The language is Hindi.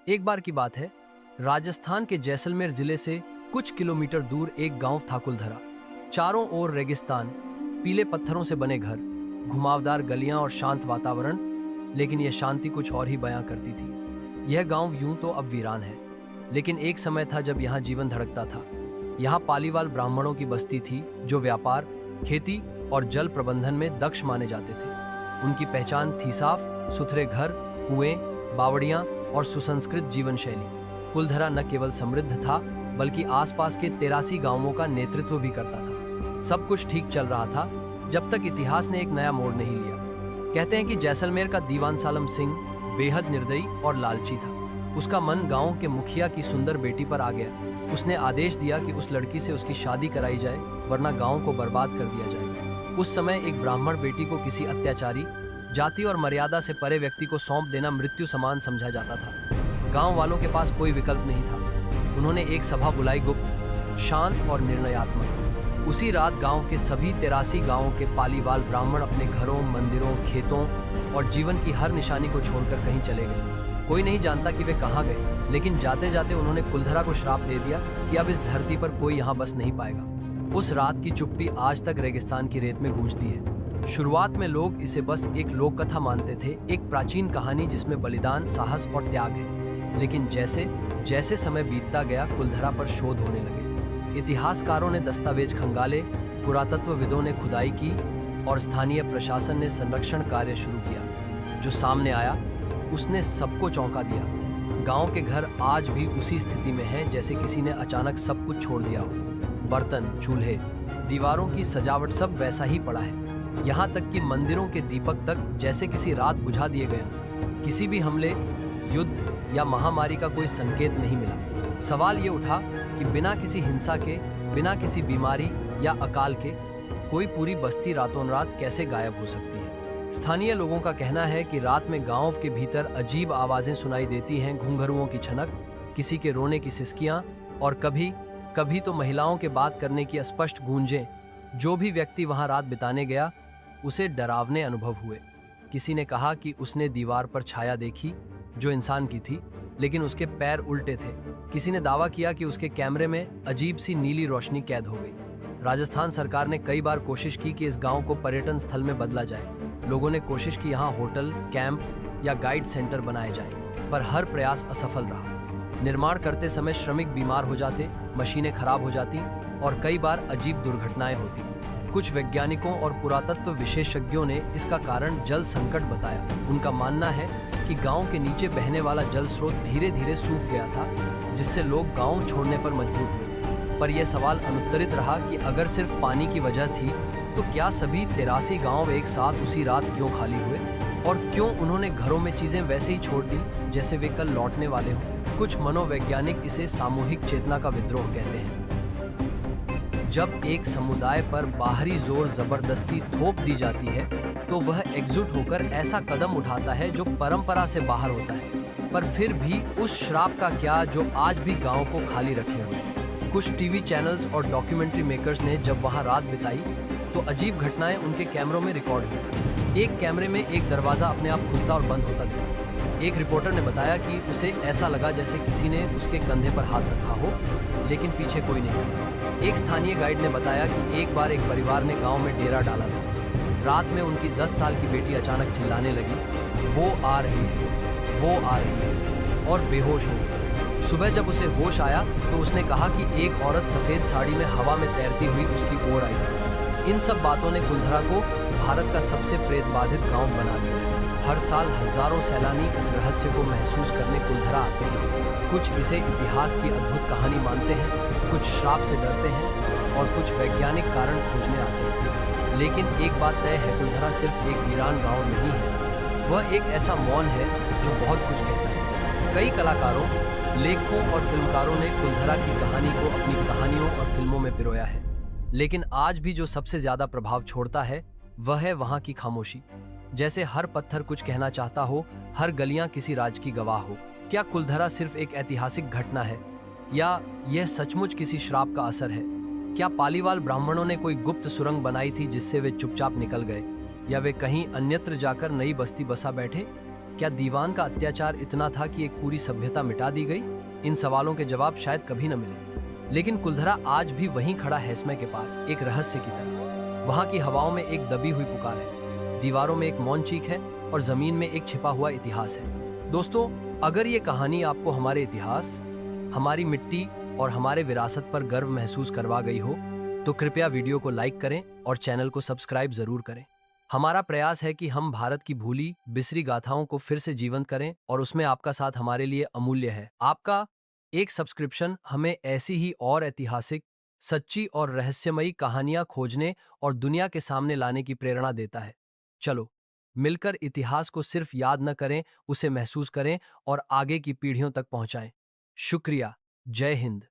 एक बार की बात है, राजस्थान के जैसलमेर जिले से कुछ किलोमीटर दूर एक गांव था कुलधरा। चारों ओर रेगिस्तान, पीले पत्थरों से बने घर, घुमावदार गलियां और शांत वातावरण। लेकिन यह शांति कुछ और ही बयां करती थी। यह गांव यूं तो अब वीरान है, लेकिन एक समय था जब यहाँ जीवन धड़कता था। यहाँ पालीवाल ब्राह्मणों की बस्ती थी जो व्यापार, खेती और जल प्रबंधन में दक्ष माने जाते थे। उनकी पहचान थी साफ सुथरे घर, कुएं, बावड़ियां और सुसंस्कृत जीवन शैली। कुलधरा न केवल समृद्ध था, बल्कि आसपास के 83 गांवों का नेतृत्व भी करता था। सब कुछ ठीक चल रहा था जब तक इतिहास ने एक नया मोड़ नहीं लिया। कहते हैं कि जैसलमेर का दीवान सालम सिंह बेहद निर्दयी और लालची था। उसका मन गांव के मुखिया की सुंदर बेटी पर आ गया। उसने आदेश दिया कि उस लड़की से उसकी शादी कराई जाए, वरना गांव को बर्बाद कर दिया जाएगा। उस समय एक ब्राह्मण बेटी को किसी अत्याचारी, जाति और मर्यादा से परे व्यक्ति को सौंप देना मृत्यु समान समझा जाता था। गांव वालों के पास कोई विकल्प नहीं था। उन्होंने एक सभा बुलाई, गुप्त, शांत और निर्णयात्मक। उसी रात गांव के सभी 83 गांवों के पालीवाल ब्राह्मण अपने घरों, मंदिरों, खेतों और जीवन की हर निशानी को छोड़कर कहीं चले गए। कोई नहीं जानता कि वे कहाँ गए, लेकिन जाते जाते उन्होंने कुलधरा को श्राप दे दिया कि अब इस धरती पर कोई यहाँ बस नहीं पाएगा। उस रात की चुप्पी आज तक रेगिस्तान की रेत में गूंजती है। शुरुआत में लोग इसे बस एक लोक कथा मानते थे, एक प्राचीन कहानी जिसमें बलिदान, साहस और त्याग है। लेकिन जैसे जैसे समय बीतता गया, कुलधरा पर शोध होने लगे। इतिहासकारों ने दस्तावेज खंगाले, पुरातत्वविदों ने खुदाई की और स्थानीय प्रशासन ने संरक्षण कार्य शुरू किया। जो सामने आया उसने सबको चौंका दिया। गांव के घर आज भी उसी स्थिति में हैं जैसे किसी ने अचानक सब कुछ छोड़ दिया हो। बर्तन, चूल्हे, दीवारों की सजावट सब वैसा ही पड़ा है। यहाँ तक कि मंदिरों के दीपक तक जैसे किसी रात बुझा दिए गए हों। किसी भी हमले, युद्ध या महामारी का कोई संकेत नहीं मिला। सवाल ये उठा कि बिना किसी हिंसा के, बिना किसी बीमारी या अकाल के, कोई पूरी बस्ती रातों रात कैसे गायब हो सकती है। स्थानीय लोगों का कहना है कि रात में गांव के भीतर अजीब आवाजें सुनाई देती हैं, घुंघरुओं की छनक, किसी के रोने की सिसकियां और कभी कभी तो महिलाओं के बात करने की अस्पष्ट गूंजें। जो भी व्यक्ति वहां रात बिताने गया, उसे डरावने अनुभव हुए। किसी ने कहा कि उसने दीवार पर छाया देखी जो इंसान की थी, लेकिन उसके पैर उल्टे थे। किसी ने दावा किया कि उसके कैमरे में अजीब सी नीली रोशनी कैद हो गई। राजस्थान सरकार ने कई बार कोशिश की कि इस गांव को पर्यटन स्थल में बदला जाए। लोगों ने कोशिश की यहाँ होटल, कैंप या गाइड सेंटर बनाए जाएं, पर हर प्रयास असफल रहा। निर्माण करते समय श्रमिक बीमार हो जाते, मशीनें खराब हो जाती और कई बार अजीब दुर्घटनाएं होती। कुछ वैज्ञानिकों और पुरातत्व विशेषज्ञों ने इसका कारण जल संकट बताया। उनका मानना है कि गांव के नीचे बहने वाला जल स्रोत धीरे धीरे सूख गया था, जिससे लोग गांव छोड़ने पर मजबूर हुए। पर यह सवाल अनुत्तरित रहा कि अगर सिर्फ पानी की वजह थी, तो क्या सभी 83 गांव एक साथ उसी रात क्यों खाली हुए? और क्यों उन्होंने घरों में चीजें वैसे ही छोड़ दी जैसे वे कल लौटने वाले हों? कुछ मनोवैज्ञानिक इसे सामूहिक चेतना का विद्रोह कहते हैं। जब एक समुदाय पर बाहरी जोर जबरदस्ती थोप दी जाती है, तो वह एकजुट होकर ऐसा कदम उठाता है जो परंपरा से बाहर होता है। पर फिर भी उस श्राप का क्या जो आज भी गांव को खाली रखे हुए हैं। कुछ टीवी चैनल्स और डॉक्यूमेंट्री मेकर्स ने जब वहां रात बिताई, तो अजीब घटनाएं उनके कैमरों में रिकॉर्ड हुई। एक कैमरे में एक दरवाजा अपने आप खुलता और बंद होता था। एक रिपोर्टर ने बताया कि उसे ऐसा लगा जैसे किसी ने उसके कंधे पर हाथ रखा हो, लेकिन पीछे कोई नहीं था। एक स्थानीय गाइड ने बताया कि एक बार एक परिवार ने गांव में डेरा डाला था। रात में उनकी 10 साल की बेटी अचानक चिल्लाने लगी, वो आ रही है, वो आ रही है, और बेहोश हो गई। सुबह जब उसे होश आया तो उसने कहा कि एक औरत सफेद साड़ी में हवा में तैरती हुई उसकी ओर आई थी। इन सब बातों ने कुलधरा को भारत का सबसे प्रेत बाधित गांव बना दिया है। हर साल हजारों सैलानी इस रहस्य को महसूस करने कुलधरा आते हैं। कुछ इसे इतिहास की अद्भुत कहानी मानते हैं, कुछ श्राप से डरते हैं और कुछ वैज्ञानिक कारण खोजने आते हैं। लेकिन एक बात तय है, कुलधरा सिर्फ एक वीरान गांव नहीं है, वह एक ऐसा मौन है जो बहुत कुछ कहता है। कई कलाकारों, लेखकों और फिल्मकारों ने कुलधरा की कहानी को अपनी कहानियों और फिल्मों में पिरोया है, लेकिन आज भी जो सबसे ज्यादा प्रभाव छोड़ता है वह है वहां की खामोशी। जैसे हर पत्थर कुछ कहना चाहता हो, हर गलियां किसी राज की गवाह हो। क्या कुलधरा सिर्फ एक ऐतिहासिक घटना है, या यह सचमुच किसी श्राप का असर है? क्या पालीवाल ब्राह्मणों ने कोई गुप्त सुरंग बनाई थी जिससे वे चुपचाप निकल गए, या वे कहीं अन्यत्र जाकर नई बस्ती बसा बैठे? क्या दीवान का अत्याचार इतना था कि एक पूरी सभ्यता मिटा दी गई? इन सवालों के जवाब शायद कभी न मिले, लेकिन कुलधरा आज भी वहीं खड़ा है समय के पार, एक रहस्य की तरह। वहां की हवाओं में एक दबी हुई पुकार है, दीवारों में एक मौन चीख है और जमीन में एक छिपा हुआ इतिहास है। दोस्तों, अगर ये कहानी आपको हमारे इतिहास, हमारी मिट्टी और हमारे विरासत पर गर्व महसूस करवा गई हो, तो कृपया वीडियो को लाइक करें और चैनल को सब्सक्राइब जरूर करें। हमारा प्रयास है कि हम भारत की भूली बिसरी गाथाओं को फिर से जीवंत करें और उसमें आपका साथ हमारे लिए अमूल्य है। आपका एक सब्सक्रिप्शन हमें ऐसी ही और ऐतिहासिक, सच्ची और रहस्यमयी कहानियां खोजने और दुनिया के सामने लाने की प्रेरणा देता है। चलो, मिलकर इतिहास को सिर्फ याद न करें, उसे महसूस करें और आगे की पीढ़ियों तक पहुंचाएं। शुक्रिया। जय हिंद।